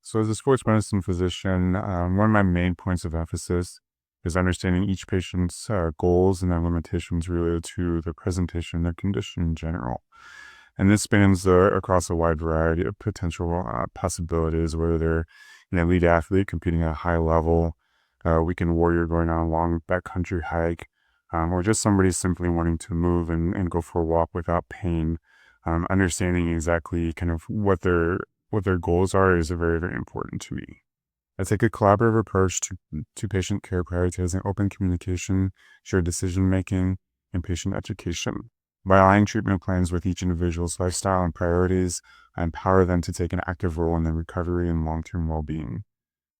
So, as a sports medicine physician, one of my main points of emphasis is understanding each patient's goals and their limitations related to their presentation and their condition in general. And this spans across a wide variety of potential possibilities, whether they're an elite athlete competing at a high level, a weekend warrior going on a long backcountry hike, or just somebody simply wanting to move and go for a walk without pain. Understanding exactly kind of what their goals are is very, very important to me. I take a collaborative approach to patient care, prioritizing open communication, shared decision making, and patient education. By aligning treatment plans with each individual's lifestyle and priorities, I empower them to take an active role in their recovery and long-term well-being.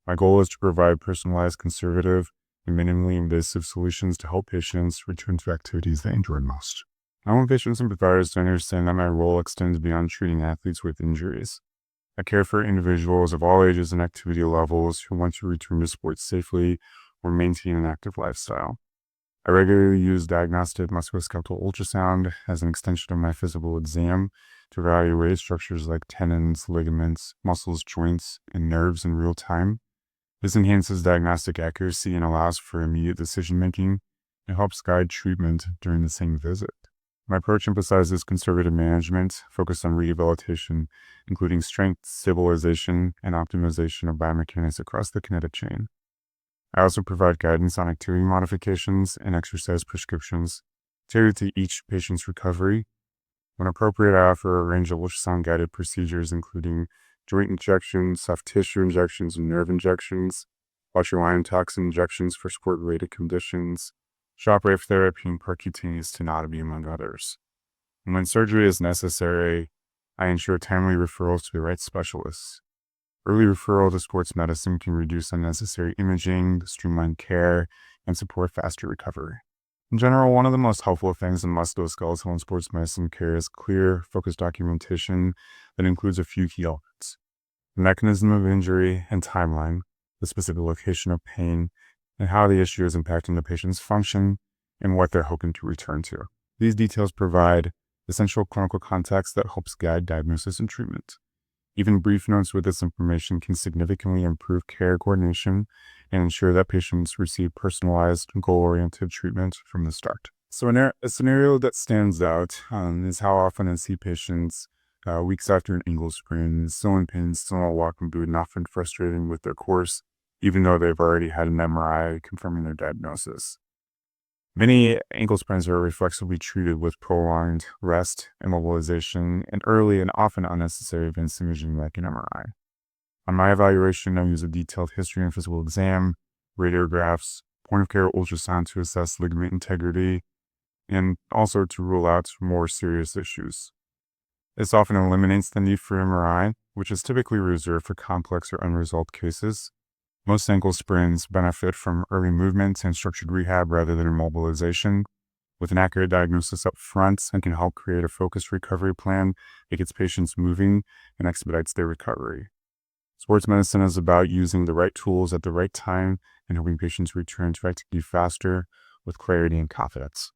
My goal is to provide personalized, conservative, and minimally invasive solutions to help patients return to activities they enjoy most. I want patients and providers to understand that my role extends beyond treating athletes with injuries. I care for individuals of all ages and activity levels who want to return to sports safely or maintain an active lifestyle. I regularly use diagnostic musculoskeletal ultrasound as an extension of my physical exam to evaluate structures like tendons, ligaments, muscles, joints, and nerves in real time. This enhances diagnostic accuracy and allows for immediate decision-making and helps guide treatment during the same visit. My approach emphasizes conservative management focused on rehabilitation, including strength, stabilization, and optimization of biomechanics across the kinetic chain. I also provide guidance on activity modifications and exercise prescriptions tailored to each patient's recovery. When appropriate, I offer a range of ultrasound-guided procedures, including joint injections, soft tissue injections, and nerve injections, botulinum toxin injections for sport-related conditions, shockwave therapy, and percutaneous tenotomy, among others. And when surgery is necessary, I ensure timely referrals to the right specialists. Early referral to sports medicine can reduce unnecessary imaging, streamline care, and support faster recovery. In general, one of the most helpful things in musculoskeletal and sports medicine care is clear, focused documentation that includes a few key elements: the mechanism of injury and timeline, the specific location of pain, and how the issue is impacting the patient's function and what they're hoping to return to. These details provide essential clinical context that helps guide diagnosis and treatment. Even brief notes with this information can significantly improve care coordination and ensure that patients receive personalized, goal-oriented treatment from the start. So a scenario that stands out is how often I see patients weeks after an ankle sprain, still in pain, still not walking good, and often frustrated with their course, even though they've already had an MRI confirming their diagnosis. Many ankle sprains are reflexively treated with prolonged rest, immobilization, and early and often unnecessary advanced imaging like an MRI. On my evaluation, I use a detailed history and physical exam, radiographs, point-of-care ultrasound to assess ligament integrity, and also to rule out more serious issues. This often eliminates the need for MRI, which is typically reserved for complex or unresolved cases. Most ankle sprains benefit from early movement and structured rehab rather than immobilization. With an accurate diagnosis up front, and can help create a focused recovery plan that gets patients moving and expedites their recovery. Sports medicine is about using the right tools at the right time and helping patients return to activity faster with clarity and confidence.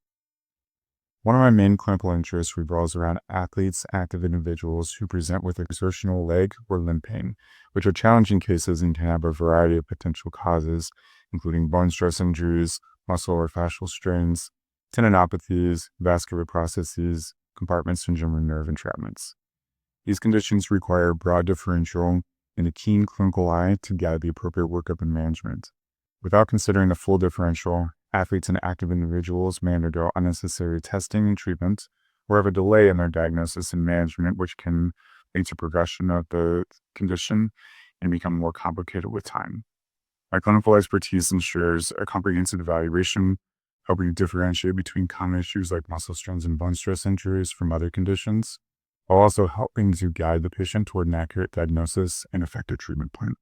One of my main clinical interests revolves around athletes, active individuals who present with exertional leg or limb pain, which are challenging cases and can have a variety of potential causes, including bone stress injuries, muscle or fascial strains, tendinopathies, vascular processes, compartment syndrome, and nerve entrapments. These conditions require broad differential and a keen clinical eye to guide the appropriate workup and management. Without considering the full differential, athletes and active individuals may undergo unnecessary testing and treatment or have a delay in their diagnosis and management, which can lead to progression of the condition and become more complicated with time. My clinical expertise ensures a comprehensive evaluation, helping differentiate between common issues like muscle strains and bone stress injuries from other conditions, while also helping to guide the patient toward an accurate diagnosis and effective treatment plan.